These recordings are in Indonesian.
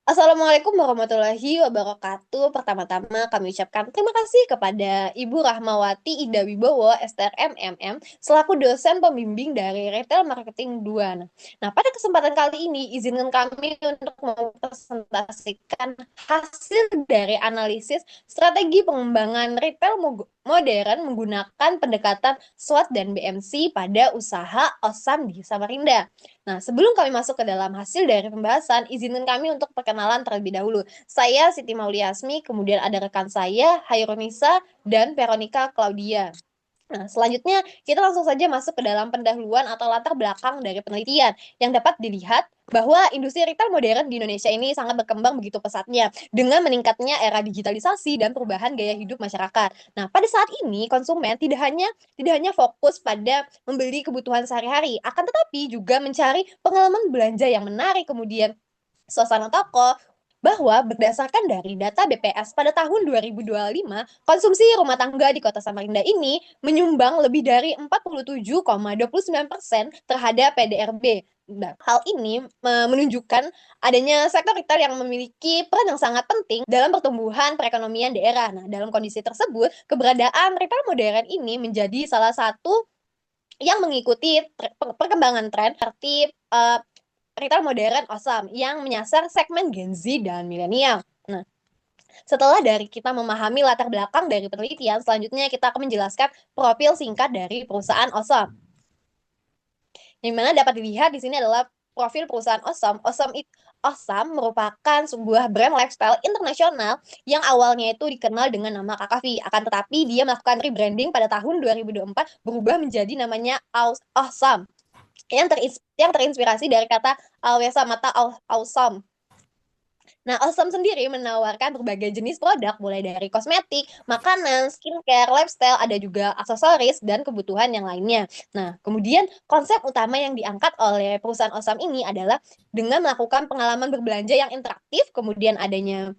Assalamualaikum warahmatullahi wabarakatuh. Pertama-tama kami ucapkan terima kasih kepada Ibu Rahmawati Ida Wibowo, STRM MM, selaku dosen pembimbing dari Retail Marketing 2. Nah, pada kesempatan kali ini, izinkan kami untuk mempresentasikan hasil dari analisis strategi pengembangan retail modern menggunakan pendekatan SWOT dan BMC pada usaha OSAM di Samarinda. Nah, sebelum kami masuk ke dalam hasil dari pembahasan, izinkan kami untuk perkenalan terlebih dahulu. Saya Siti Mauliasmi, kemudian ada rekan saya, Hairunisa, dan Veronica Claudia. Nah, selanjutnya kita langsung saja masuk ke dalam pendahuluan atau latar belakang dari penelitian yang dapat dilihat bahwa industri retail modern di Indonesia ini sangat berkembang begitu pesatnya dengan meningkatnya era digitalisasi dan perubahan gaya hidup masyarakat. Nah, pada saat ini konsumen tidak hanya fokus pada membeli kebutuhan sehari-hari, akan tetapi juga mencari pengalaman belanja yang menarik, kemudian suasana toko, bahwa berdasarkan dari data BPS pada tahun 2025, konsumsi rumah tangga di Kota Samarinda ini menyumbang lebih dari 47,29% terhadap PDRB. Nah, hal ini menunjukkan adanya sektor retail yang memiliki peran yang sangat penting dalam pertumbuhan perekonomian daerah. Nah, dalam kondisi tersebut, keberadaan retail modern ini menjadi salah satu yang mengikuti perkembangan tren seperti retail modern awesome yang menyasar segmen Gen Z dan milenial. Nah, setelah dari kita memahami latar belakang dari penelitian, selanjutnya kita akan menjelaskan profil singkat dari perusahaan awesome. Yang mana dapat dilihat di sini adalah profil perusahaan awesome. Awesome merupakan sebuah brand lifestyle internasional yang awalnya itu dikenal dengan nama Kakavi. Akan tetapi dia melakukan rebranding pada tahun 2024 berubah menjadi namanya Awesome yang terinspirasi dari kata Alwesa Mata Awesome. Nah, Awesome sendiri menawarkan berbagai jenis produk, mulai dari kosmetik, makanan, skincare, lifestyle, ada juga aksesoris, dan kebutuhan yang lainnya. Nah, kemudian konsep utama yang diangkat oleh perusahaan Awesome ini adalah dengan melakukan pengalaman berbelanja yang interaktif, kemudian adanya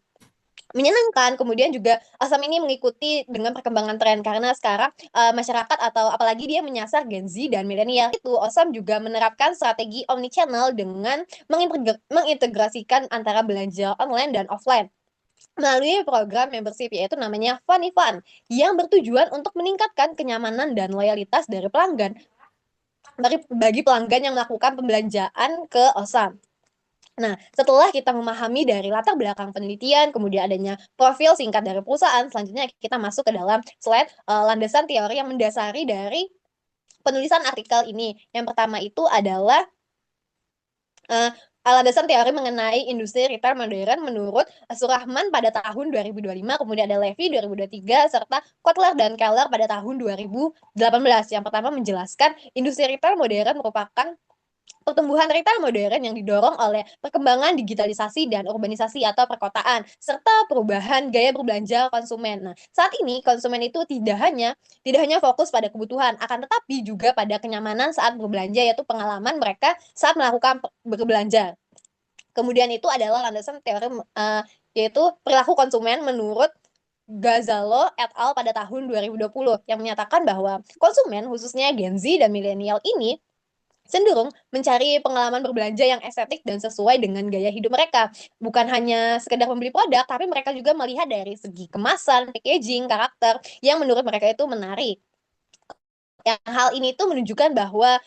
menyenangkan. Kemudian juga Asam ini mengikuti dengan perkembangan tren karena sekarang masyarakat atau apalagi dia menyasar Gen Z dan milenial itu Asam juga menerapkan strategi omnichannel dengan mengintegrasikan antara belanja online dan offline melalui program membership yaitu namanya Funny Fun yang bertujuan untuk meningkatkan kenyamanan dan loyalitas dari pelanggan bagi pelanggan yang melakukan pembelanjaan ke Osam. Nah, setelah kita memahami dari latar belakang penelitian, kemudian adanya profil singkat dari perusahaan, selanjutnya kita masuk ke dalam slide landasan teori yang mendasari dari penulisan artikel ini. Yang pertama itu adalah uh, landasan teori mengenai industri retail modern menurut Surahman pada tahun 2025, kemudian ada Levy 2023, serta Kotler dan Keller pada tahun 2018. Yang pertama menjelaskan industri retail modern merupakan pertumbuhan retail modern yang didorong oleh perkembangan digitalisasi dan urbanisasi atau perkotaan, serta perubahan gaya berbelanja konsumen. Nah, saat ini konsumen itu tidak hanya fokus pada kebutuhan, akan tetapi juga pada kenyamanan saat berbelanja, yaitu pengalaman mereka saat melakukan berbelanja. Kemudian itu adalah landasan teori yaitu perilaku konsumen menurut Gazalo et al. Pada tahun 2020 yang menyatakan bahwa konsumen khususnya Gen Z dan milenial ini cenderung mencari pengalaman berbelanja yang estetik dan sesuai dengan gaya hidup mereka. Bukan hanya sekedar membeli produk, tapi mereka juga melihat dari segi kemasan, packaging, karakter yang menurut mereka itu menarik. Yang hal ini tuh menunjukkan bahwa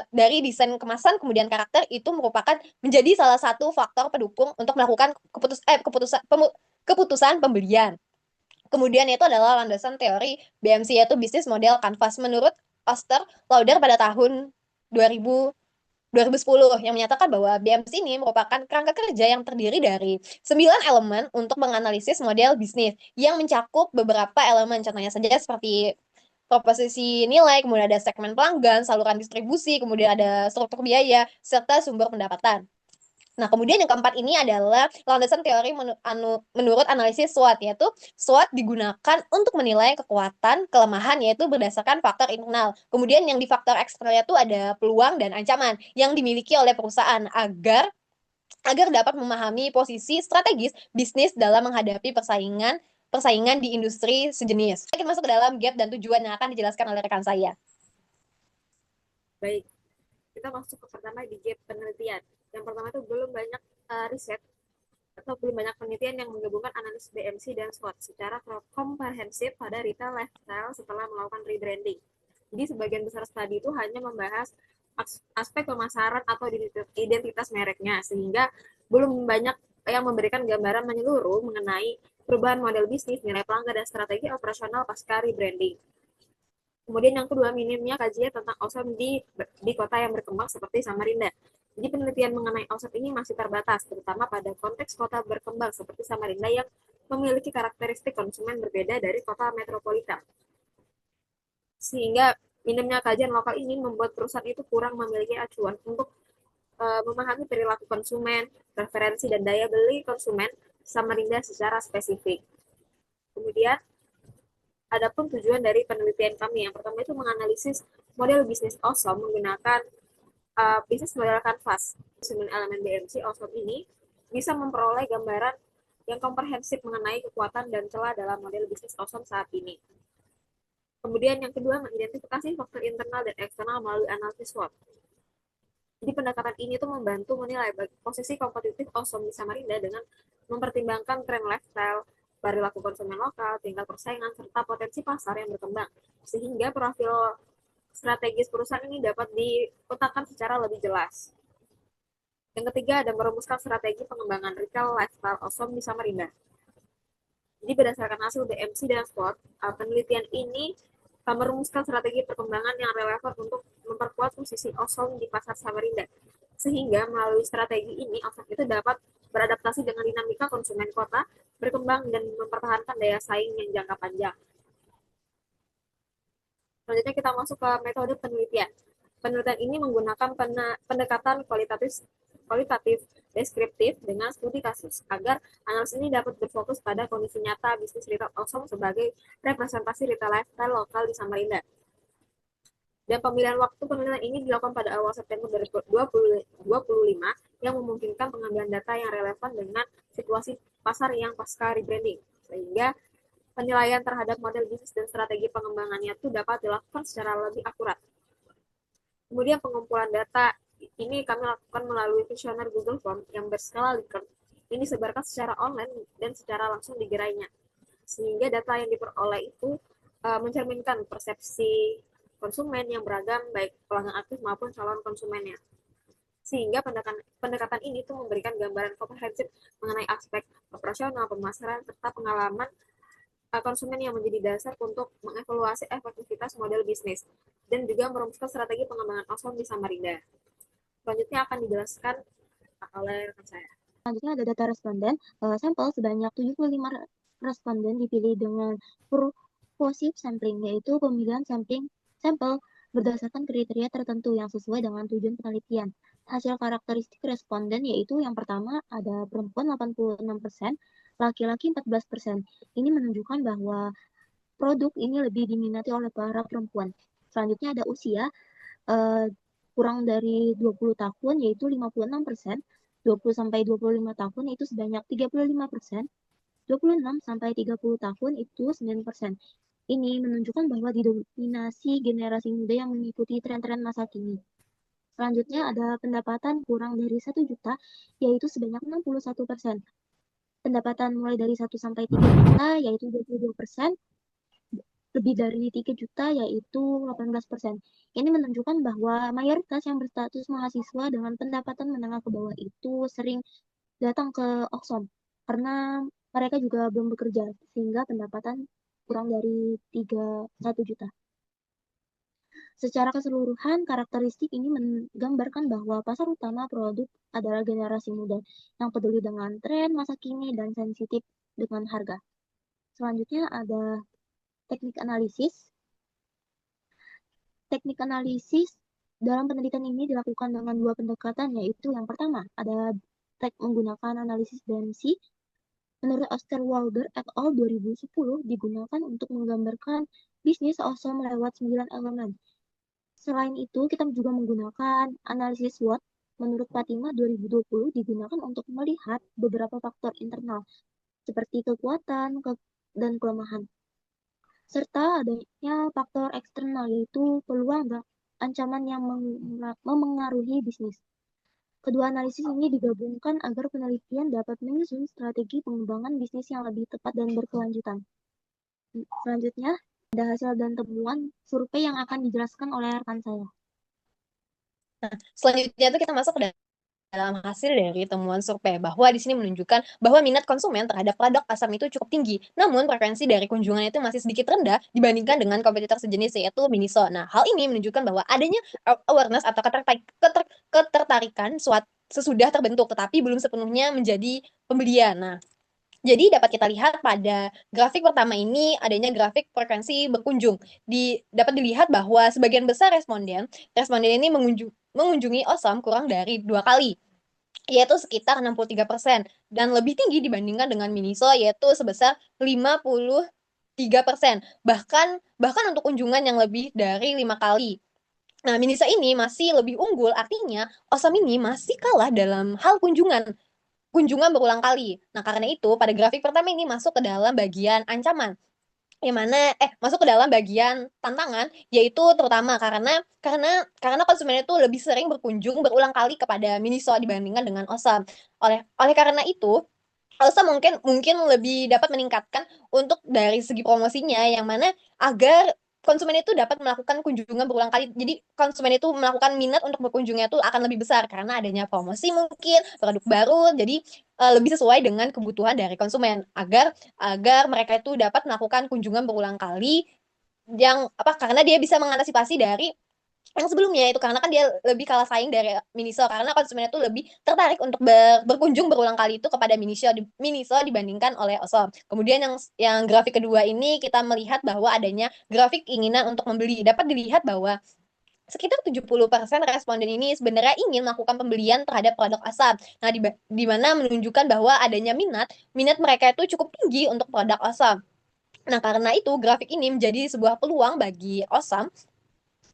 dari desain kemasan kemudian karakter itu merupakan menjadi salah satu faktor pendukung untuk melakukan keputusan pembelian. Kemudian itu adalah landasan teori BMC yaitu bisnis model kanvas menurut Oster Lauder pada tahun 2000 2010 yang menyatakan bahwa BMC ini merupakan kerangka kerja yang terdiri dari 9 elemen untuk menganalisis model bisnis yang mencakup beberapa elemen, contohnya saja seperti proposisi nilai, kemudian ada segmen pelanggan, saluran distribusi, kemudian ada struktur biaya, serta sumber pendapatan. Nah, kemudian yang keempat ini adalah landasan teori menurut analisis SWOT, yaitu SWOT digunakan untuk menilai kekuatan, kelemahan, yaitu berdasarkan faktor internal. Kemudian yang di faktor eksternal itu ada peluang dan ancaman yang dimiliki oleh perusahaan agar dapat memahami posisi strategis bisnis dalam menghadapi persaingan di industri sejenis. Kita masuk ke dalam gap dan tujuan yang akan dijelaskan oleh rekan saya. Baik, kita masuk ke pertama di gap penelitian. Yang pertama itu belum banyak riset lebih banyak penelitian yang menggabungkan analisis BMC dan SWOT secara komprehensif pada retail lifestyle setelah melakukan rebranding. Jadi sebagian besar studi itu hanya membahas aspek pemasaran atau identitas mereknya, sehingga belum banyak yang memberikan gambaran menyeluruh mengenai perubahan model bisnis, nilai pelanggan, dan strategi operasional pasca rebranding. Kemudian yang kedua, minimnya kajian tentang OSOM di kota yang berkembang seperti Samarinda. Jadi penelitian mengenai OSOM ini masih terbatas, terutama pada konteks kota berkembang seperti Samarinda yang memiliki karakteristik konsumen berbeda dari kota metropolitan. Sehingga minimnya kajian lokal ini membuat perusahaan itu kurang memiliki acuan untuk memahami perilaku konsumen, preferensi dan daya beli konsumen Samarinda secara spesifik. Kemudian adapun tujuan dari penelitian kami yang pertama itu menganalisis model bisnis Awesome menggunakan bisnis model Canvas. 9 elemen BMC Awesome ini bisa memperoleh gambaran yang komprehensif mengenai kekuatan dan celah dalam model bisnis Awesome saat ini. Kemudian yang kedua, mengidentifikasi faktor internal dan eksternal melalui analisis SWOT. Jadi pendekatan ini tuh membantu menilai posisi kompetitif Awesome di Samarinda dengan mempertimbangkan tren lifestyle, perilaku konsumen lokal, tingkat persaingan, serta potensi pasar yang berkembang. Sehingga profil strategis perusahaan ini dapat dipetakan secara lebih jelas. Yang ketiga, ada merumuskan strategi pengembangan retail lifestyle Awesome di Samarinda. Jadi berdasarkan hasil BMC dan SWOT, penelitian ini merumuskan strategi perkembangan yang relevan untuk memperkuat posisi Awesome di pasar Samarinda. Sehingga melalui strategi ini, Awesome itu dapat beradaptasi dengan dinamika konsumen kota, berkembang dan mempertahankan daya saing yang jangka panjang. Selanjutnya kita masuk ke metode penelitian. Penelitian ini menggunakan pendekatan kualitatif deskriptif dengan studi kasus agar analisis ini dapat berfokus pada kondisi nyata bisnis retail Awesome sebagai representasi retail lifestyle lokal di Samarinda. Dan pemilihan waktu penelitian ini dilakukan pada awal September 2025 yang memungkinkan pengambilan data yang relevan dengan situasi pasar yang pasca rebranding. Sehingga penilaian terhadap model bisnis dan strategi pengembangannya itu dapat dilakukan secara lebih akurat. Kemudian pengumpulan data ini kami lakukan melalui kuesioner Google Form yang berskala Likert. Ini disebarkan secara online dan secara langsung di gerainya. Sehingga data yang diperoleh itu mencerminkan persepsi konsumen yang beragam, baik pelanggan aktif maupun calon konsumennya. Sehingga pendekatan ini tuh memberikan gambaran komprehensif mengenai aspek operasional, pemasaran, serta pengalaman konsumen yang menjadi dasar untuk mengevaluasi efektivitas model bisnis dan juga merumuskan strategi pengembangan Awesome di Samarinda. Selanjutnya akan dijelaskan oleh rekan saya. Selanjutnya ada data responden. Sampel sebanyak 75 responden dipilih dengan purposive sampling, yaitu pemilihan sampel berdasarkan kriteria tertentu yang sesuai dengan tujuan penelitian. Hasil karakteristik responden yaitu yang pertama ada perempuan 86%, laki-laki 14%. Ini menunjukkan bahwa produk ini lebih diminati oleh para perempuan. Selanjutnya ada usia, kurang dari 20 tahun yaitu 56%, 20 sampai 25 tahun itu sebanyak 35%, 26 sampai 30 tahun itu 9%. Ini menunjukkan bahwa didominasi generasi muda yang mengikuti tren-tren masa kini. Selanjutnya ada pendapatan kurang dari 1 juta, yaitu sebanyak 61%. Pendapatan mulai dari 1 sampai 3 juta, yaitu 22%. Lebih dari 3 juta, yaitu 18%. Ini menunjukkan bahwa mayoritas yang berstatus mahasiswa dengan pendapatan menengah ke bawah itu sering datang ke Oxfam karena mereka juga belum bekerja, sehingga pendapatan kurang dari 1 juta. Secara keseluruhan, karakteristik ini menggambarkan bahwa pasar utama produk adalah generasi muda yang peduli dengan tren masa kini dan sensitif dengan harga. Selanjutnya ada teknik analisis. Teknik analisis dalam penelitian ini dilakukan dengan dua pendekatan, yaitu yang pertama ada menggunakan analisis BMC. Menurut Osterwalder et al. 2010 digunakan untuk menggambarkan bisnis Awesome lewat 9 elemen. Selain itu, kita juga menggunakan analisis SWOT. Menurut Fatima 2020 digunakan untuk melihat beberapa faktor internal seperti kekuatan dan kelemahan, serta adanya faktor eksternal yaitu peluang dan ancaman yang memengaruhi bisnis. Kedua analisis ini digabungkan agar penelitian dapat menyusun strategi pengembangan bisnis yang lebih tepat dan berkelanjutan. Selanjutnya, ada hasil dan temuan survei yang akan dijelaskan oleh rekan saya. Nah, selanjutnya itu kita masuk ke dalam hasil dari temuan survei bahwa di sini menunjukkan bahwa minat konsumen terhadap produk asam itu cukup tinggi. Namun frekuensi dari kunjungan itu masih sedikit rendah dibandingkan dengan kompetitor sejenis yaitu Miniso. Nah, hal ini menunjukkan bahwa adanya awareness atau ketertarikan sesudah terbentuk tetapi belum sepenuhnya menjadi pembelian. Nah, jadi dapat kita lihat pada grafik pertama ini adanya grafik frekuensi berkunjung. Dapat dilihat bahwa sebagian besar responden ini mengunjungi Osam kurang dari 2 kali, yaitu sekitar 63% dan lebih tinggi dibandingkan dengan Miniso yaitu sebesar 53%. Bahkan untuk kunjungan yang lebih dari 5 kali. Nah, Miniso ini masih lebih unggul, artinya Osam ini masih kalah dalam hal kunjungan berulang kali. Nah, karena itu pada grafik pertama ini masuk ke dalam bagian ancaman, yang mana masuk ke dalam bagian tantangan, yaitu terutama karena konsumen itu lebih sering berkunjung berulang kali kepada Miniso dibandingkan dengan Osam. Oleh karena itu Osam mungkin mungkin lebih dapat meningkatkan untuk dari segi promosinya, yang mana agar konsumen itu dapat melakukan kunjungan berulang kali. Jadi konsumen itu melakukan minat untuk berkunjungnya itu akan lebih besar karena adanya promosi mungkin produk baru. Jadi lebih sesuai dengan kebutuhan dari konsumen agar agar mereka itu dapat melakukan kunjungan berulang kali, yang karena dia bisa mengantisipasi dari yang sebelumnya itu, karena kan dia lebih kalah saing dari Miniso karena konsumennya tuh lebih tertarik untuk berkunjung berulang kali itu kepada Miniso dibandingkan oleh Osom. Kemudian yang grafik kedua ini kita melihat bahwa adanya grafik keinginan untuk membeli. Dapat dilihat bahwa sekitar 70% responden ini sebenarnya ingin melakukan pembelian terhadap produk Asam. Nah, di mana menunjukkan bahwa adanya minat mereka itu cukup tinggi untuk produk Asam. Nah, karena itu grafik ini menjadi sebuah peluang bagi Osam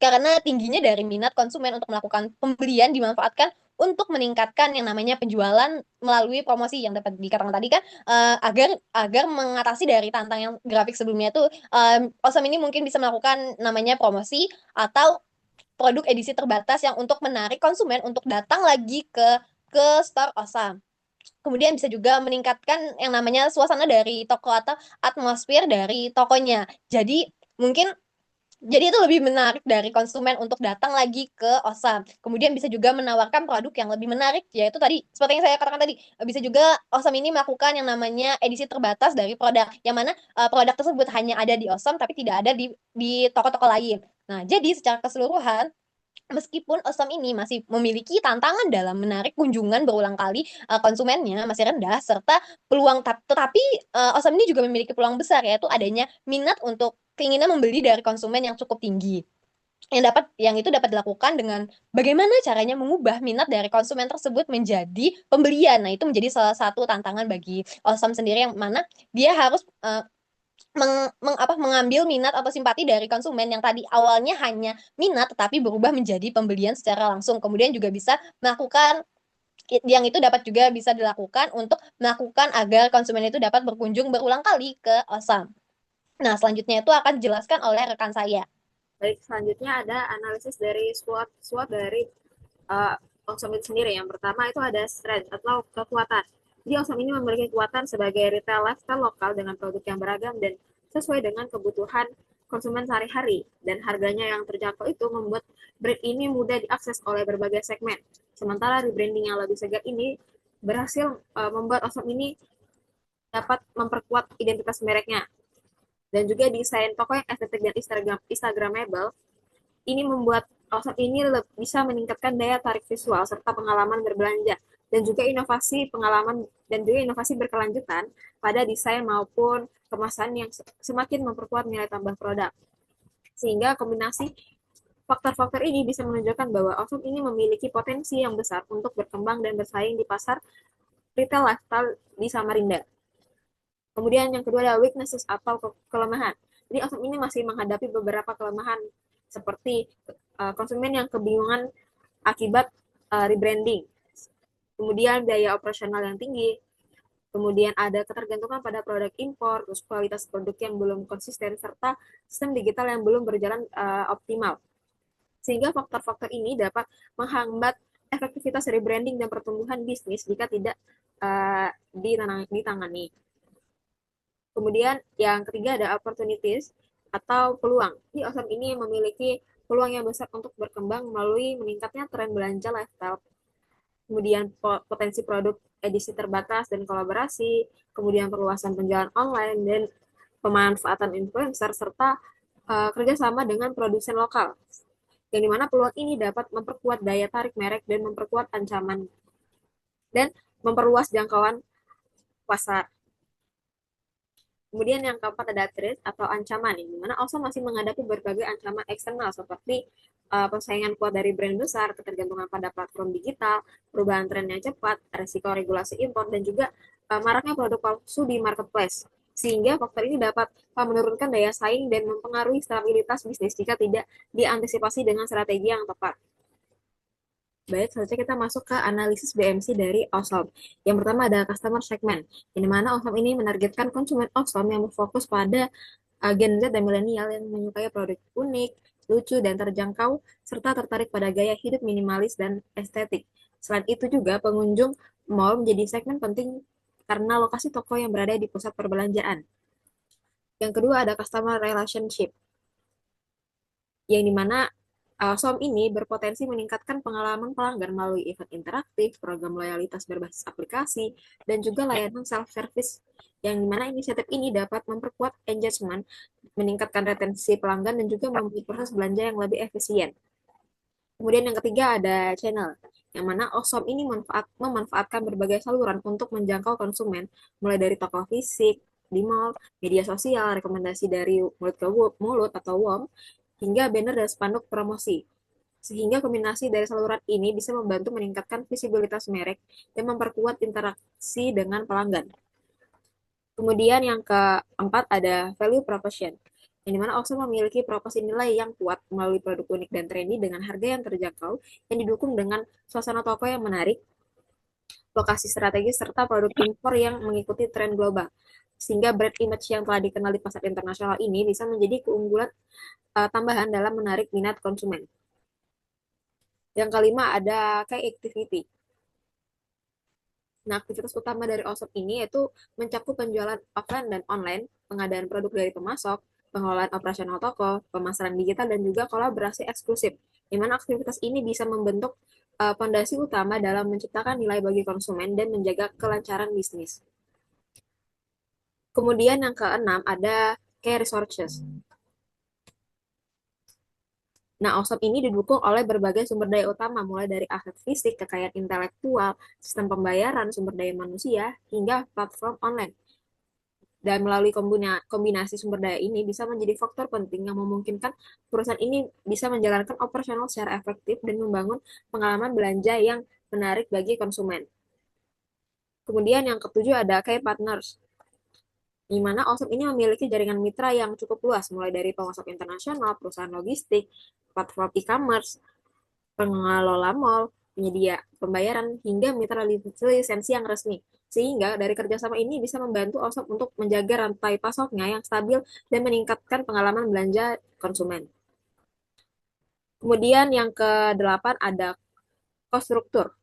karena tingginya dari minat konsumen untuk melakukan pembelian dimanfaatkan untuk meningkatkan yang namanya penjualan melalui promosi yang dapat dikatakan tadi kan, agar agar mengatasi dari tantangan yang grafik sebelumnya itu, Osam ini mungkin bisa melakukan namanya promosi atau produk edisi terbatas yang untuk menarik konsumen untuk datang lagi ke store Osam. Kemudian bisa juga meningkatkan yang namanya suasana dari toko atau atmosfer dari tokonya. Mungkin jadi itu lebih menarik dari konsumen untuk datang lagi ke Osam. Kemudian bisa juga menawarkan produk yang lebih menarik, yaitu tadi seperti yang saya katakan tadi, bisa juga Osam ini melakukan yang namanya edisi terbatas dari produk, yang mana produk tersebut hanya ada di Osam tapi tidak ada di toko-toko lain. Nah, jadi secara keseluruhan meskipun Osam ini masih memiliki tantangan dalam menarik kunjungan berulang kali, konsumennya masih rendah serta tetapi Osam ini juga memiliki peluang besar, yaitu adanya minat untuk keinginan membeli dari konsumen yang cukup tinggi. Yang itu dapat dilakukan dengan bagaimana caranya mengubah minat dari konsumen tersebut menjadi pembelian. Nah, itu menjadi salah satu tantangan bagi Osam sendiri, yang mana dia harus mengambil minat atau simpati dari konsumen yang tadi awalnya hanya minat tetapi berubah menjadi pembelian secara langsung. Kemudian juga bisa melakukan yang itu dapat juga bisa dilakukan untuk melakukan agar konsumen itu dapat berkunjung berulang kali ke Osam. Nah, selanjutnya itu akan dijelaskan oleh rekan saya. Baik, selanjutnya ada analisis dari SWOT dari Osam itu sendiri. Yang pertama itu ada strength atau kekuatan. Jadi Osam ini memiliki kekuatan sebagai retail lifestyle lokal dengan produk yang beragam dan sesuai dengan kebutuhan konsumen sehari-hari, dan harganya yang terjangkau itu membuat brand ini mudah diakses oleh berbagai segmen. Sementara rebranding yang lebih segar ini berhasil membuat Osam ini dapat memperkuat identitas mereknya. Dan juga desain toko yang estetik dan Instagramable ini membuat Osam ini bisa meningkatkan daya tarik visual serta pengalaman berbelanja, dan juga inovasi berkelanjutan pada desain maupun kemasan yang semakin memperkuat nilai tambah produk. Sehingga kombinasi faktor-faktor ini bisa menunjukkan bahwa Osam ini memiliki potensi yang besar untuk berkembang dan bersaing di pasar retail lifestyle di Samarinda. Kemudian yang kedua adalah weaknesses atau kelemahan. Jadi Osam ini masih menghadapi beberapa kelemahan seperti konsumen yang kebingungan akibat rebranding, kemudian biaya operasional yang tinggi, kemudian ada ketergantungan pada produk impor, terus kualitas produk yang belum konsisten, serta sistem digital yang belum berjalan optimal. Sehingga faktor-faktor ini dapat menghambat efektivitas rebranding dan pertumbuhan bisnis jika tidak ditangani. Kemudian yang ketiga ada opportunities atau peluang. Di Awesome ini memiliki peluang yang besar untuk berkembang melalui meningkatnya tren belanja lifestyle, kemudian potensi produk edisi terbatas dan kolaborasi, kemudian perluasan penjualan online dan pemanfaatan influencer, serta kerjasama dengan produsen lokal. Yang dimana peluang ini dapat memperkuat daya tarik merek dan memperkuat ancaman dan memperluas jangkauan pasar. Kemudian yang keempat ada threat atau ancaman, di mana Awesome masih menghadapi berbagai ancaman eksternal seperti persaingan kuat dari brand besar, ketergantungan pada platform digital, perubahan tren yang cepat, resiko regulasi impor, dan juga maraknya produk palsu di marketplace. Sehingga faktor ini dapat menurunkan daya saing dan mempengaruhi stabilitas bisnis jika tidak diantisipasi dengan strategi yang tepat. Baik, selanjutnya kita masuk ke analisis BMC dari Awesome. Yang pertama ada customer segment, di mana Awesome ini menargetkan konsumen Awesome yang berfokus pada Gen Z dan milenial yang menyukai produk unik, lucu, dan terjangkau, serta tertarik pada gaya hidup minimalis dan estetik. Selain itu juga pengunjung mall menjadi segmen penting karena lokasi toko yang berada di pusat perbelanjaan. Yang kedua ada customer relationship, yang dimana Awesome ini berpotensi meningkatkan pengalaman pelanggan melalui event interaktif, program loyalitas berbasis aplikasi, dan juga layanan self-service, yang dimana inisiatif ini dapat memperkuat engagement, meningkatkan retensi pelanggan, dan juga membuat proses belanja yang lebih efisien. Kemudian yang ketiga ada channel, yang mana Awesome ini memanfaatkan berbagai saluran untuk menjangkau konsumen, mulai dari toko fisik, di mall, media sosial, rekomendasi dari mulut ke mulut atau WOM, hingga banner dan spanduk promosi. Sehingga kombinasi dari saluran ini bisa membantu meningkatkan visibilitas merek dan memperkuat interaksi dengan pelanggan. Kemudian yang keempat ada value proposition, yang dimana Awesome memiliki proporsi nilai yang kuat melalui produk unik dan trendy dengan harga yang terjangkau, yang didukung dengan suasana toko yang menarik, lokasi strategis, serta produk impor yang mengikuti tren global. Sehingga brand image yang telah dikenal di pasar internasional ini bisa menjadi keunggulan tambahan dalam menarik minat konsumen. Yang kelima ada key activity. Nah, aktivitas utama dari Awesome ini yaitu mencakup penjualan offline dan online, pengadaan produk dari pemasok, pengelolaan operasional toko, pemasaran digital, dan juga kolaborasi eksklusif. Di mana aktivitas ini bisa membentuk fondasi utama dalam menciptakan nilai bagi konsumen dan menjaga kelancaran bisnis. Kemudian yang keenam ada key resources. Nah, Awesome ini didukung oleh berbagai sumber daya utama, mulai dari aset fisik, kekayaan intelektual, sistem pembayaran, sumber daya manusia, hingga platform online. Dan melalui kombinasi sumber daya ini bisa menjadi faktor penting yang memungkinkan perusahaan ini bisa menjalankan operasional secara efektif dan membangun pengalaman belanja yang menarik bagi konsumen. Kemudian yang ketujuh ada key partners, di mana Awesome ini memiliki jaringan mitra yang cukup luas, mulai dari pemasok internasional, perusahaan logistik, platform e-commerce, pengelola mall, penyedia pembayaran, hingga mitra lisensi yang resmi. Sehingga dari kerjasama ini bisa membantu Awesome untuk menjaga rantai pasoknya yang stabil dan meningkatkan pengalaman belanja konsumen. Kemudian yang ke-8 ada cost struktur.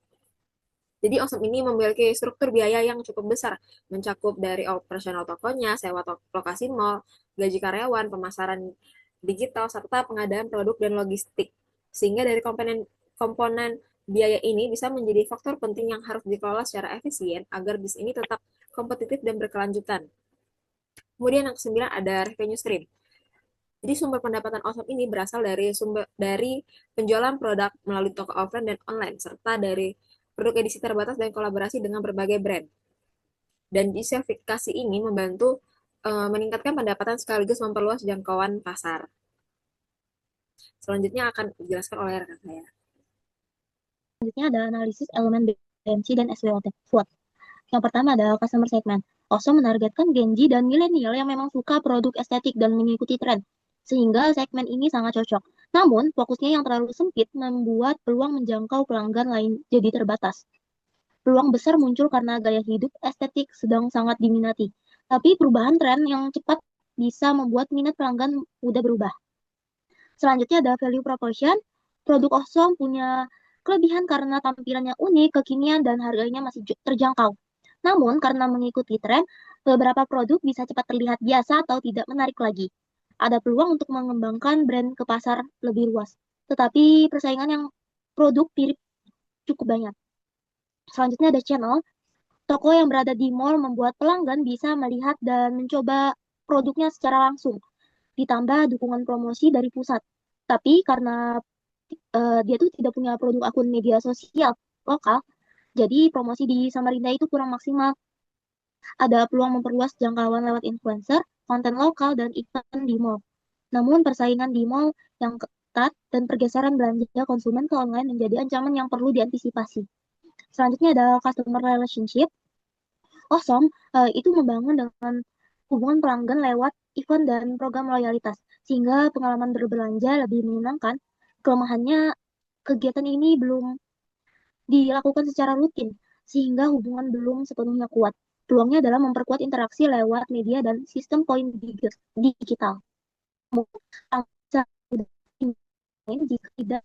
Jadi Awesome ini memiliki struktur biaya yang cukup besar, mencakup dari operasional tokonya, sewa lokasi mall, gaji karyawan, pemasaran digital, serta pengadaan produk dan logistik. Sehingga dari komponen biaya ini bisa menjadi faktor penting yang harus dikelola secara efisien agar bisnis ini tetap kompetitif dan berkelanjutan. Kemudian yang ke-9 ada revenue stream. Jadi sumber pendapatan Awesome ini berasal dari penjualan produk melalui toko offline dan online, serta dari produk edisi terbatas dan kolaborasi dengan berbagai brand. Dan diversifikasi ini membantu meningkatkan pendapatan sekaligus memperluas jangkauan pasar. Selanjutnya akan dijelaskan oleh rekan saya. Selanjutnya ada analisis elemen BMC dan SWOT. Yang pertama adalah customer segment. Awesome menargetkan Gen Z dan milenial yang memang suka produk estetik dan mengikuti tren, sehingga segmen ini sangat cocok. Namun, fokusnya yang terlalu sempit membuat peluang menjangkau pelanggan lain jadi terbatas. Peluang besar muncul karena gaya hidup estetik sedang sangat diminati. Tapi perubahan tren yang cepat bisa membuat minat pelanggan mudah berubah. Selanjutnya ada value proposition. Produk Awesome punya Kelebihan karena tampilannya unik, kekinian, dan harganya masih terjangkau. Namun, karena mengikuti tren, beberapa produk bisa cepat terlihat biasa atau tidak menarik lagi. Ada peluang untuk mengembangkan brand ke pasar lebih luas. Tetapi persaingan yang produk mirip cukup banyak. Selanjutnya ada channel. Toko yang berada di mall membuat pelanggan bisa melihat dan mencoba produknya secara langsung, ditambah dukungan promosi dari pusat. Tapi karena dia tuh tidak punya produk akun media sosial lokal, jadi promosi di Samarinda itu kurang maksimal. Ada peluang memperluas jangkauan lewat influencer, konten lokal, dan event di mall. Namun persaingan di mall yang ketat dan pergeseran belanja konsumen ke online menjadi ancaman yang perlu diantisipasi. Selanjutnya ada customer relationship. Awesome, itu membangun dengan hubungan pelanggan lewat event dan program loyalitas, sehingga pengalaman berbelanja lebih menyenangkan. Kelemahannya, kegiatan ini belum dilakukan secara rutin, sehingga hubungan belum sepenuhnya kuat. Peluangnya adalah memperkuat interaksi lewat media dan sistem poin digital. Jika tidak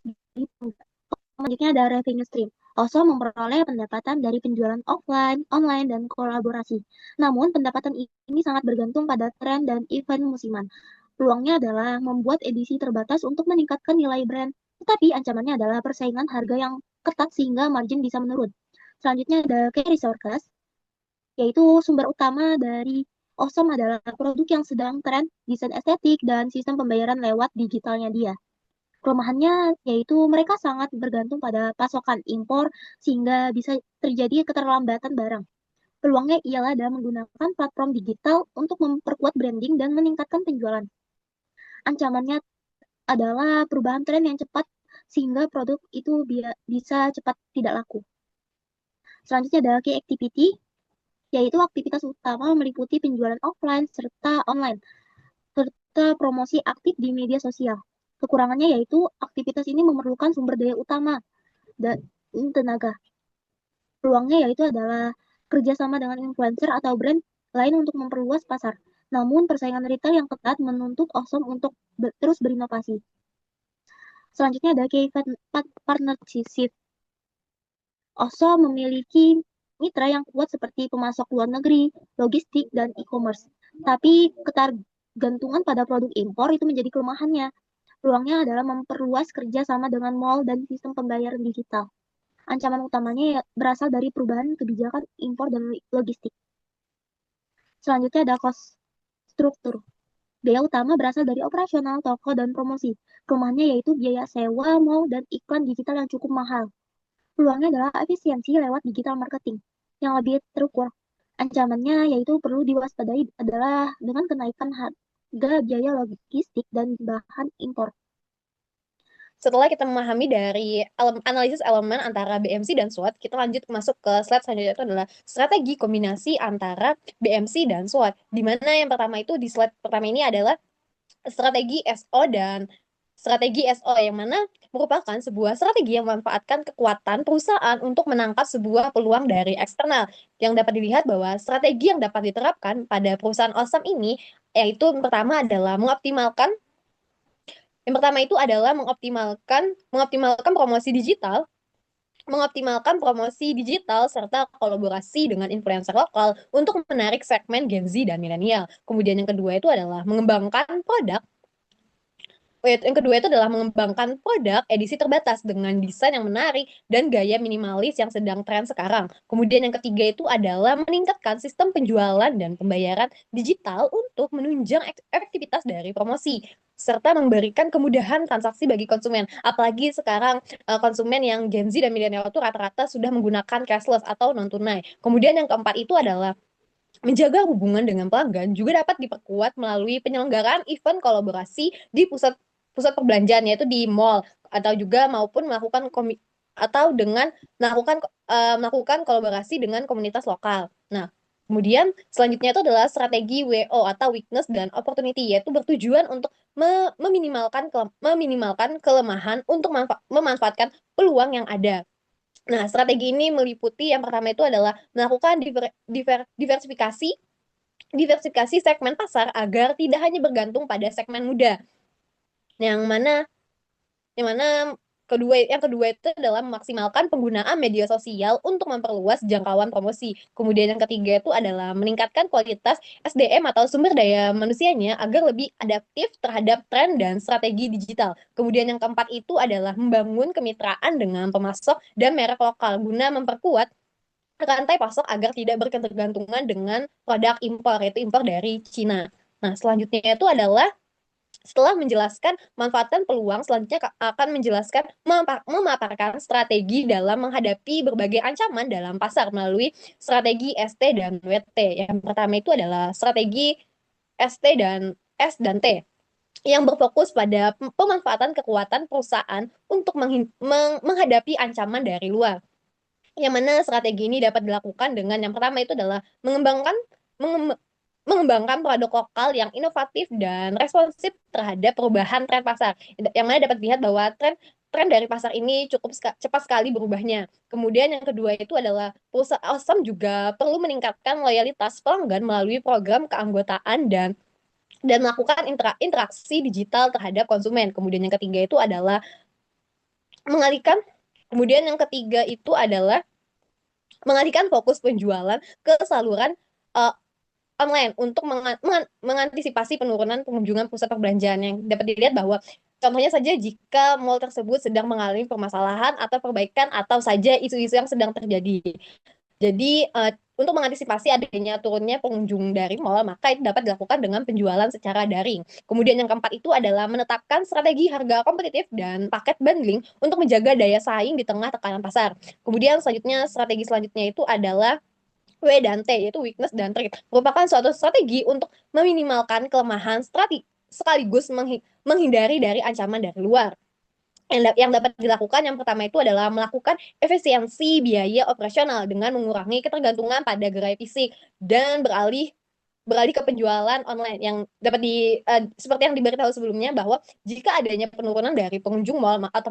selanjutnya ada revenue stream. Also memperoleh pendapatan dari penjualan offline, online, dan kolaborasi. Namun, pendapatan ini sangat bergantung pada tren dan event musiman. Peluangnya adalah membuat edisi terbatas untuk meningkatkan nilai brand. Tetapi ancamannya adalah persaingan harga yang ketat sehingga margin bisa menurun. Selanjutnya ada key resources, yaitu sumber utama dari Awesome adalah produk yang sedang tren, desain estetik, dan sistem pembayaran lewat digitalnya dia. Kelemahannya yaitu mereka sangat bergantung pada pasokan impor sehingga bisa terjadi keterlambatan barang. Peluangnya ialah dalam menggunakan platform digital untuk memperkuat branding dan meningkatkan penjualan. Ancamannya adalah perubahan tren yang cepat sehingga produk itu bisa cepat tidak laku. Selanjutnya ada key activity, yaitu aktivitas utama meliputi penjualan offline serta online, serta promosi aktif di media sosial. Kekurangannya yaitu aktivitas ini memerlukan sumber daya utama dan tenaga. Peluangnya yaitu adalah kerjasama dengan influencer atau brand lain untuk memperluas pasar. Namun persaingan retail yang ketat menuntut Awesome untuk terus berinovasi. Selanjutnya ada key partnership. Awesome memiliki mitra yang kuat seperti pemasok luar negeri, logistik, dan e-commerce. Tapi ketergantungan pada produk impor itu menjadi kelemahannya. Peluangnya adalah memperluas kerjasama dengan mall dan sistem pembayaran digital. Ancaman utamanya berasal dari perubahan kebijakan impor dan logistik. Selanjutnya ada cost struktur. Biaya utama berasal dari operasional, toko, dan promosi. Kelemahannya yaitu biaya sewa, mall, dan iklan digital yang cukup mahal. Peluangnya adalah efisiensi lewat digital marketing yang lebih terukur. Ancamannya yaitu perlu diwaspadai adalah dengan kenaikan harga biaya logistik dan bahan impor. Setelah kita memahami dari analisis elemen antara BMC dan SWOT, kita lanjut masuk ke slide selanjutnya, itu adalah strategi kombinasi antara BMC dan SWOT. Di mana yang pertama itu di slide pertama ini adalah strategi SO dan strategi SO, yang mana merupakan sebuah strategi yang memanfaatkan kekuatan perusahaan untuk menangkap sebuah peluang dari eksternal. Yang dapat dilihat bahwa strategi yang dapat diterapkan pada perusahaan Awesome ini yaitu yang pertama adalah mengoptimalkan promosi digital serta kolaborasi dengan influencer lokal untuk menarik segmen Gen Z dan milenial. Kemudian yang kedua itu adalah mengembangkan produk edisi terbatas dengan desain yang menarik dan gaya minimalis yang sedang tren sekarang. Kemudian yang ketiga itu adalah meningkatkan sistem penjualan dan pembayaran digital untuk menunjang efektivitas dari promosi serta memberikan kemudahan transaksi bagi konsumen. Apalagi sekarang konsumen yang Gen Z dan milenial itu rata-rata sudah menggunakan cashless atau non tunai. Kemudian yang keempat itu adalah menjaga hubungan dengan pelanggan juga dapat diperkuat melalui penyelenggaraan event kolaborasi di pusat pusat perbelanjaan, yaitu di mall, atau juga maupun melakukan kolaborasi dengan komunitas lokal. Nah, kemudian selanjutnya itu adalah strategi WO atau weakness dan opportunity, yaitu bertujuan untuk meminimalkan kelemahan untuk memanfaatkan peluang yang ada. Nah, strategi ini meliputi yang pertama itu adalah melakukan diversifikasi segmen pasar agar tidak hanya bergantung pada segmen muda. Yang mana yang kedua itu adalah memaksimalkan penggunaan media sosial untuk memperluas jangkauan promosi. Kemudian yang ketiga itu adalah meningkatkan kualitas SDM atau sumber daya manusianya agar lebih adaptif terhadap tren dan strategi digital. Kemudian yang keempat itu adalah membangun kemitraan dengan pemasok dan merek lokal guna memperkuat rantai pasok agar tidak berketergantungan dengan produk impor, yaitu impor dari Cina. Nah, selanjutnya itu adalah setelah menjelaskan manfaat dan peluang, selanjutnya akan menjelaskan memaparkan strategi dalam menghadapi berbagai ancaman dalam pasar melalui strategi ST dan WT. Yang pertama itu adalah strategi S dan T yang berfokus pada pemanfaatan kekuatan perusahaan untuk menghadapi ancaman dari luar. Yang mana strategi ini dapat dilakukan dengan yang pertama itu adalah mengembangkan produk lokal yang inovatif dan responsif terhadap perubahan tren pasar. Yang mana dapat dilihat bahwa tren dari pasar ini cukup cepat sekali berubahnya. Kemudian yang kedua itu adalah perusahaan Awesome juga perlu meningkatkan loyalitas pelanggan melalui program keanggotaan dan melakukan interaksi digital terhadap konsumen. Kemudian yang ketiga itu adalah mengalihkan Kemudian yang ketiga itu adalah mengalihkan fokus penjualan ke saluran uh, online untuk mengantisipasi penurunan pengunjungan pusat perbelanjaan yang dapat dilihat bahwa contohnya saja jika mall tersebut sedang mengalami permasalahan atau perbaikan atau saja isu-isu yang sedang terjadi. Jadi untuk mengantisipasi adanya turunnya pengunjung dari mall, maka itu dapat dilakukan dengan penjualan secara daring. Kemudian yang keempat itu adalah menetapkan strategi harga kompetitif dan paket bundling untuk menjaga daya saing di tengah tekanan pasar. Kemudian strategi selanjutnya itu adalah W dan T, yaitu weakness dan threat, merupakan suatu strategi untuk meminimalkan kelemahan sekaligus menghindari dari ancaman dari luar. Yang dapat dilakukan yang pertama itu adalah melakukan efisiensi biaya operasional dengan mengurangi ketergantungan pada gerai fisik dan beralih ke penjualan online yang seperti yang diberitahu sebelumnya bahwa jika adanya penurunan dari pengunjung mall maka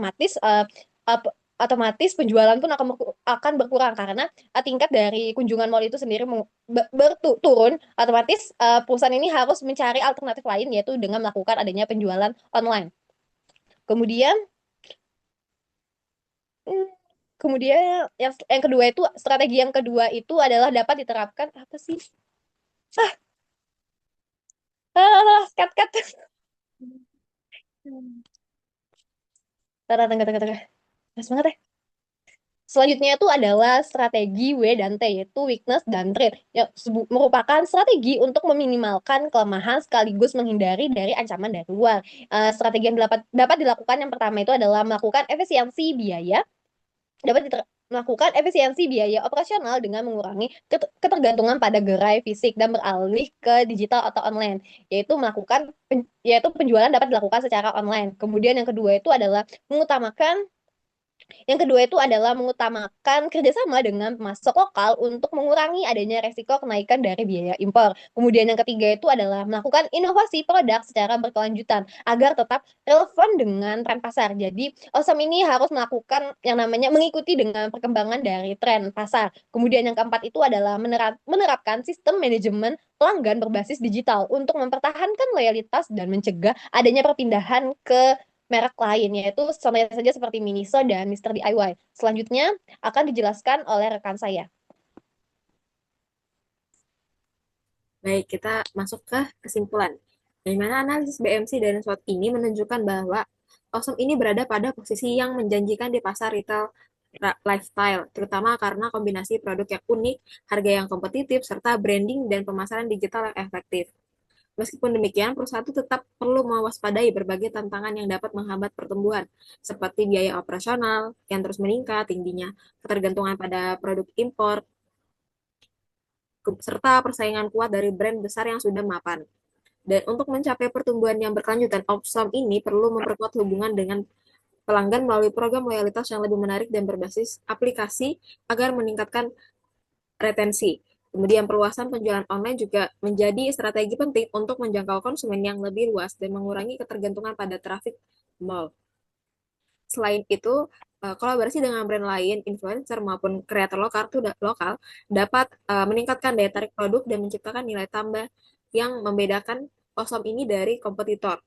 otomatis penjualan pun akan berkurang karena tingkat dari kunjungan mall itu sendiri berturun, otomatis perusahaan ini harus mencari alternatif lain yaitu dengan melakukan adanya penjualan online. Kemudian Kemudian yang kedua itu strategi yang kedua itu adalah dapat diterapkan apa sih? Cut. Tengah. Mas banget ya. Selanjutnya itu adalah strategi W dan T, yaitu weakness dan threat, yang merupakan strategi untuk meminimalkan kelemahan sekaligus menghindari dari ancaman dari luar. Strategi yang dapat dilakukan yang pertama itu adalah melakukan efisiensi biaya melakukan efisiensi biaya operasional dengan mengurangi ketergantungan pada gerai fisik dan beralih ke digital atau online, yaitu penjualan dapat dilakukan secara online. Kemudian yang kedua itu adalah mengutamakan kerjasama dengan pemasok lokal untuk mengurangi adanya resiko kenaikan dari biaya impor. Kemudian yang ketiga itu adalah melakukan inovasi produk secara berkelanjutan agar tetap relevan dengan tren pasar. Jadi, Awesome ini harus melakukan yang namanya mengikuti dengan perkembangan dari tren pasar. Kemudian yang keempat itu adalah menerapkan sistem manajemen pelanggan berbasis digital untuk mempertahankan loyalitas dan mencegah adanya perpindahan ke merek lain, yaitu contohnya saja seperti Miniso dan Mr. DIY. Selanjutnya akan dijelaskan oleh rekan saya. Baik, kita masuk ke kesimpulan. Di mana analisis BMC dan SWOT ini menunjukkan bahwa Awesome ini berada pada posisi yang menjanjikan di pasar retail lifestyle, terutama karena kombinasi produk yang unik, harga yang kompetitif, serta branding dan pemasaran digital yang efektif. Meskipun demikian, perusahaan itu tetap perlu mewaspadai berbagai tantangan yang dapat menghambat pertumbuhan, seperti biaya operasional yang terus meningkat, tingginya ketergantungan pada produk impor, serta persaingan kuat dari brand besar yang sudah mapan. Dan untuk mencapai pertumbuhan yang berkelanjutan, Awesome ini perlu memperkuat hubungan dengan pelanggan melalui program loyalitas yang lebih menarik dan berbasis aplikasi agar meningkatkan retensi. Kemudian perluasan penjualan online juga menjadi strategi penting untuk menjangkau konsumen yang lebih luas dan mengurangi ketergantungan pada traffic mall. Selain itu, kolaborasi dengan brand lain, influencer maupun kreator lokal dapat meningkatkan daya tarik produk dan menciptakan nilai tambah yang membedakan Awesome ini dari kompetitor.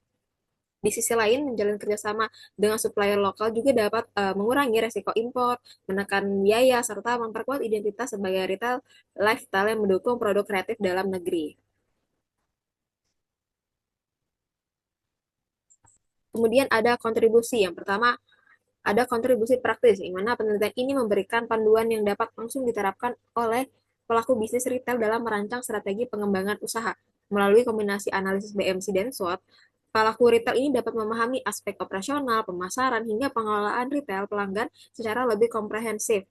Di sisi lain, menjalin kerjasama dengan supplier lokal juga dapat mengurangi resiko impor, menekan biaya, serta memperkuat identitas sebagai retail lifestyle yang mendukung produk kreatif dalam negeri. Kemudian ada kontribusi. Yang pertama, ada kontribusi praktis, di mana penelitian ini memberikan panduan yang dapat langsung diterapkan oleh pelaku bisnis retail dalam merancang strategi pengembangan usaha. Melalui kombinasi analisis BMC dan SWOT, pelaku retail ini dapat memahami aspek operasional, pemasaran, hingga pengelolaan retail pelanggan secara lebih komprehensif.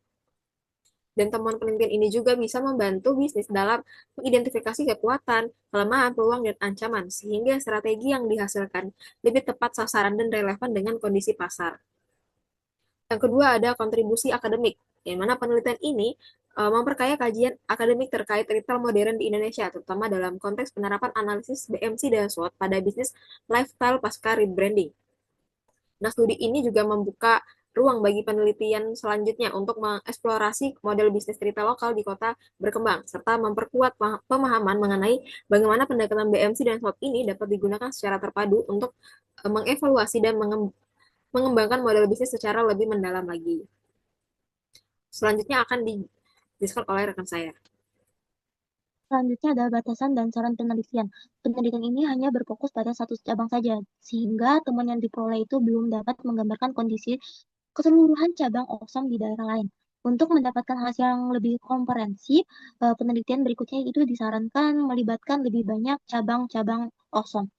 Dan temuan penelitian ini juga bisa membantu bisnis dalam mengidentifikasi kekuatan, kelemahan, peluang, dan ancaman, sehingga strategi yang dihasilkan lebih tepat sasaran dan relevan dengan kondisi pasar. Yang kedua ada kontribusi akademik, di mana penelitian ini memperkaya kajian akademik terkait retail modern di Indonesia, terutama dalam konteks penerapan analisis BMC dan SWOT pada bisnis lifestyle pasca rebranding. Nah, studi ini juga membuka ruang bagi penelitian selanjutnya untuk mengeksplorasi model bisnis retail lokal di kota berkembang, serta memperkuat pemahaman mengenai bagaimana pendekatan BMC dan SWOT ini dapat digunakan secara terpadu untuk mengevaluasi dan mengembangkan model bisnis secara lebih mendalam lagi. Selanjutnya akan dijelaskan oleh rekan saya. Selanjutnya ada batasan dan saran penelitian. Penelitian ini hanya berfokus pada satu cabang saja, sehingga temuan yang diperoleh itu belum dapat menggambarkan kondisi keseluruhan cabang OSOM di daerah lain. Untuk mendapatkan hasil yang lebih komprehensif, penelitian berikutnya itu disarankan melibatkan lebih banyak cabang-cabang OSOM.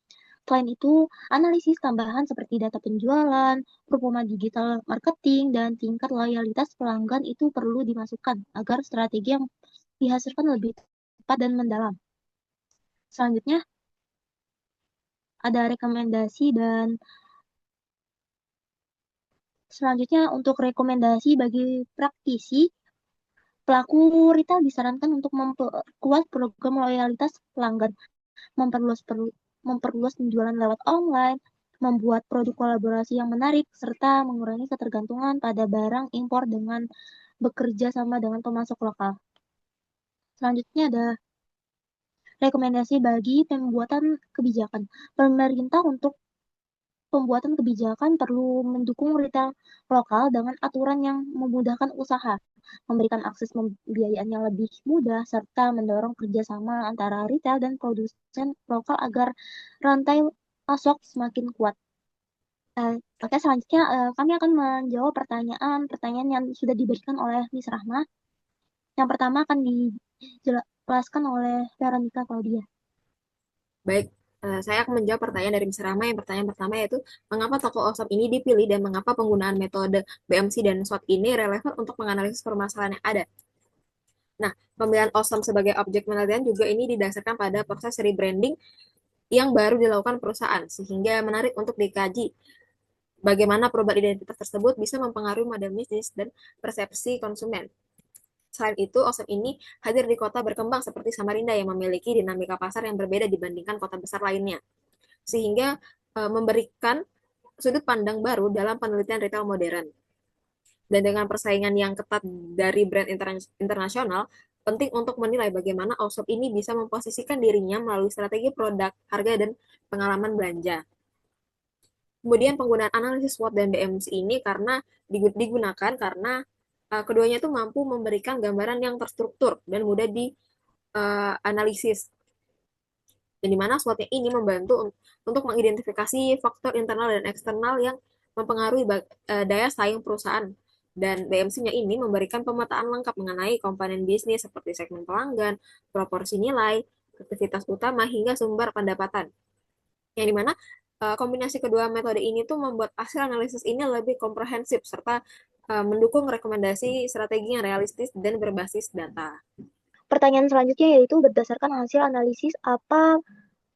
Selain itu, analisis tambahan seperti data penjualan, performa digital marketing, dan tingkat loyalitas pelanggan itu perlu dimasukkan agar strategi yang dihasilkan lebih tepat dan mendalam. Selanjutnya, ada rekomendasi dan selanjutnya untuk rekomendasi bagi praktisi, pelaku retail disarankan untuk memperkuat program loyalitas pelanggan, memperluas penjualan lewat online, membuat produk kolaborasi yang menarik, serta mengurangi ketergantungan pada barang impor dengan bekerja sama dengan pemasok lokal. Selanjutnya ada rekomendasi bagi pembuatan kebijakan. Pemerintah untuk pembuatan kebijakan perlu mendukung retail lokal dengan aturan yang memudahkan usaha, memberikan akses pembiayaan yang lebih mudah, serta mendorong kerjasama antara retail dan produsen lokal agar rantai pasok semakin kuat. Oke, selanjutnya kami akan menjawab pertanyaan yang sudah diberikan oleh Miss Rahma. Yang pertama akan dijelaskan oleh Veronica Claudia. Baik, saya akan menjawab pertanyaan dari Miss Rama. Yang pertanyaan pertama yaitu, mengapa tokoh OSOP ini dipilih dan mengapa penggunaan metode BMC dan SWOT ini relevan untuk menganalisis permasalahan yang ada. Nah, pemilihan OSOM sebagai objek penelitian juga ini didasarkan pada proses rebranding yang baru dilakukan perusahaan, sehingga menarik untuk dikaji bagaimana perubahan identitas tersebut bisa mempengaruhi model bisnis dan persepsi konsumen. Selain itu, OSOP ini hadir di kota berkembang seperti Samarinda yang memiliki dinamika pasar yang berbeda dibandingkan kota besar lainnya, sehingga memberikan sudut pandang baru dalam penelitian retail modern. Dan dengan persaingan yang ketat dari brand internasional, penting untuk menilai bagaimana OSOP ini bisa memposisikan dirinya melalui strategi produk, harga, dan pengalaman belanja. Kemudian penggunaan analisis SWOT dan BMC ini digunakan karena keduanya itu mampu memberikan gambaran yang terstruktur dan mudah dianalisis. Dan di mana SWOT ini membantu untuk mengidentifikasi faktor internal dan eksternal yang mempengaruhi daya saing perusahaan. Dan BMC-nya ini memberikan pemetaan lengkap mengenai komponen bisnis seperti segmen pelanggan, proporsi nilai, aktivitas utama, hingga sumber pendapatan. Yang dimana kombinasi kedua metode ini tuh membuat hasil analisis ini lebih komprehensif serta mendukung rekomendasi strategi yang realistis dan berbasis data. Pertanyaan selanjutnya yaitu berdasarkan hasil analisis apa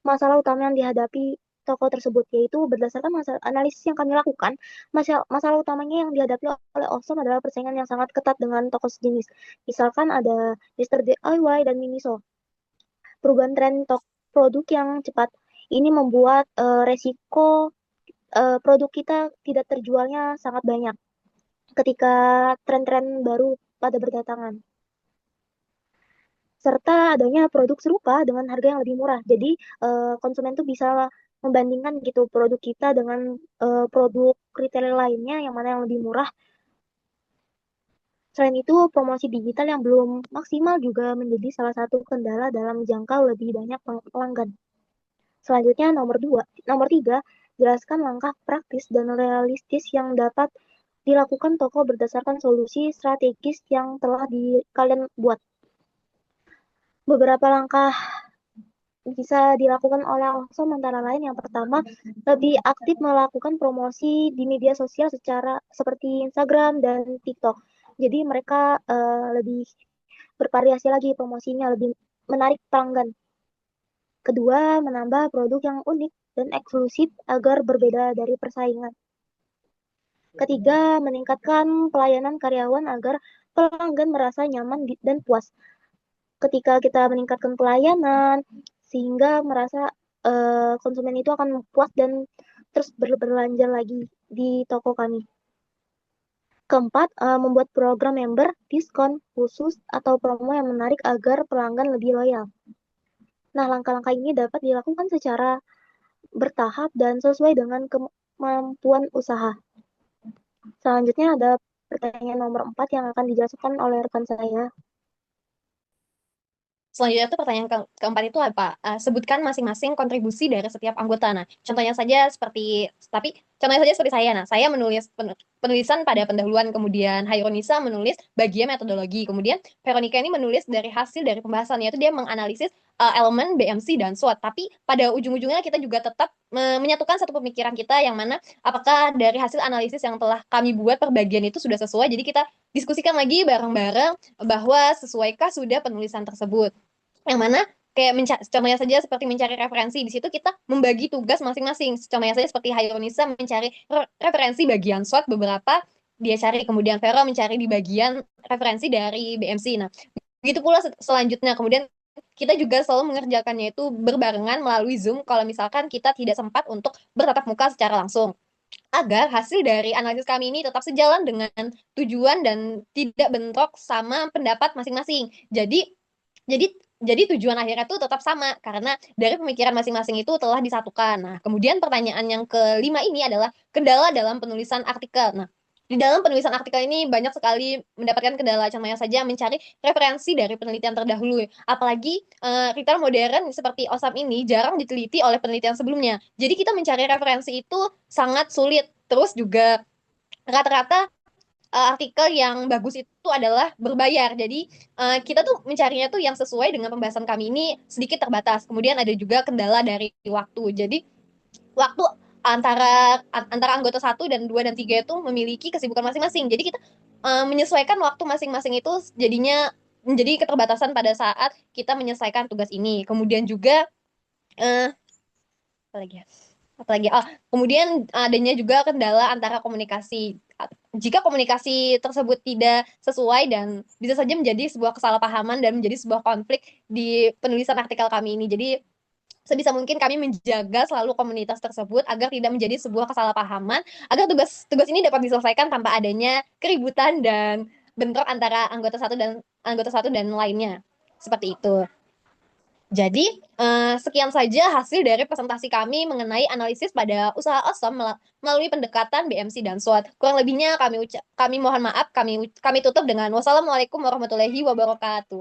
masalah utama yang dihadapi toko tersebut, yaitu berdasarkan analisis yang kami lakukan, masalah utamanya yang dihadapi oleh OSOM adalah persaingan yang sangat ketat dengan toko sejenis. Misalkan ada Mr. DIY dan Miniso. Perubahan tren produk yang cepat ini membuat resiko produk kita tidak terjualnya sangat banyak ketika tren-tren baru pada berdatangan. Serta adanya produk serupa dengan harga yang lebih murah. Jadi konsumen tuh bisa membandingkan gitu produk kita dengan produk retailer lainnya yang mana yang lebih murah. Selain itu, promosi digital yang belum maksimal juga menjadi salah satu kendala dalam menjangkau lebih banyak pelanggan. Selanjutnya nomor tiga, jelaskan langkah praktis dan realistis yang dapat dilakukan toko berdasarkan solusi strategis yang telah kalian buat. Beberapa langkah bisa dilakukan oleh Oxfam antara lain yang pertama, lebih aktif melakukan promosi di media sosial seperti Instagram dan TikTok. Jadi mereka lebih bervariasi lagi promosinya, lebih menarik pelanggan. Kedua, menambah produk yang unik dan eksklusif agar berbeda dari persaingan. Ketiga, meningkatkan pelayanan karyawan agar pelanggan merasa nyaman dan puas. Ketika kita meningkatkan pelayanan, sehingga merasa konsumen itu akan puas dan terus berbelanja lagi di toko kami. Keempat, membuat program member, diskon khusus, atau promo yang menarik agar pelanggan lebih loyal. Nah, langkah-langkah ini dapat dilakukan secara bertahap dan sesuai dengan kemampuan usaha. Selanjutnya ada pertanyaan nomor 4 yang akan dijelaskan oleh rekan saya. Selanjutnya itu pertanyaan keempat itu apa? Sebutkan masing-masing kontribusi dari setiap anggota. Nah, contohnya saja seperti saya. Nah, saya menulis penulisan pada pendahuluan, kemudian Hairunisa menulis bagian metodologi, kemudian Veronica ini menulis dari hasil dari pembahasan, yaitu dia menganalisis elemen BMC dan SWOT. Tapi pada ujung-ujungnya kita juga tetap menyatukan satu pemikiran kita yang mana apakah dari hasil analisis yang telah kami buat per bagian itu sudah sesuai. Jadi kita diskusikan lagi bareng-bareng bahwa sesuaikah sudah penulisan tersebut. Yang mana kayak contohnya saja seperti mencari referensi, di situ kita membagi tugas masing-masing. Contohnya saja seperti Hairunisa mencari referensi bagian SWOT beberapa dia cari, kemudian Vero mencari di bagian referensi dari BMC. Nah, begitu pula selanjutnya. Kemudian kita juga selalu mengerjakannya itu berbarengan melalui Zoom kalau misalkan kita tidak sempat untuk bertatap muka secara langsung, agar hasil dari analisis kami ini tetap sejalan dengan tujuan dan tidak bentrok sama pendapat masing-masing. Jadi jadi tujuan akhirnya itu tetap sama karena dari pemikiran masing-masing itu telah disatukan. Nah, kemudian pertanyaan yang kelima ini adalah kendala dalam penulisan artikel. Nah, di dalam penulisan artikel ini banyak sekali mendapatkan kendala, contohnya saja mencari referensi dari penelitian terdahulu. Apalagi retail modern seperti OSAM ini jarang diteliti oleh penelitian sebelumnya. Jadi kita mencari referensi itu sangat sulit. Terus juga rata-rata artikel yang bagus itu adalah berbayar. Jadi kita tuh mencarinya tuh yang sesuai dengan pembahasan kami ini sedikit terbatas. Kemudian ada juga kendala dari waktu. Jadi waktu antara anggota 1 dan 2 dan 3 itu memiliki kesibukan masing-masing. Jadi kita menyesuaikan waktu masing-masing itu jadinya menjadi keterbatasan pada saat kita menyelesaikan tugas ini. Kemudian juga apa lagi ya? Kemudian adanya juga kendala antara komunikasi. Jika komunikasi tersebut tidak sesuai dan bisa saja menjadi sebuah kesalahpahaman dan menjadi sebuah konflik di penulisan artikel kami ini. Jadi sebisa mungkin kami menjaga selalu komunitas tersebut agar tidak menjadi sebuah kesalahpahaman, agar tugas ini dapat diselesaikan tanpa adanya keributan dan bentrok antara anggota satu dan lainnya. Seperti itu. Jadi, sekian saja hasil dari presentasi kami mengenai analisis pada usaha OSOM melalui pendekatan BMC dan SWOT. Kurang lebihnya kami mohon maaf, kami tutup dengan wassalamualaikum warahmatullahi wabarakatuh.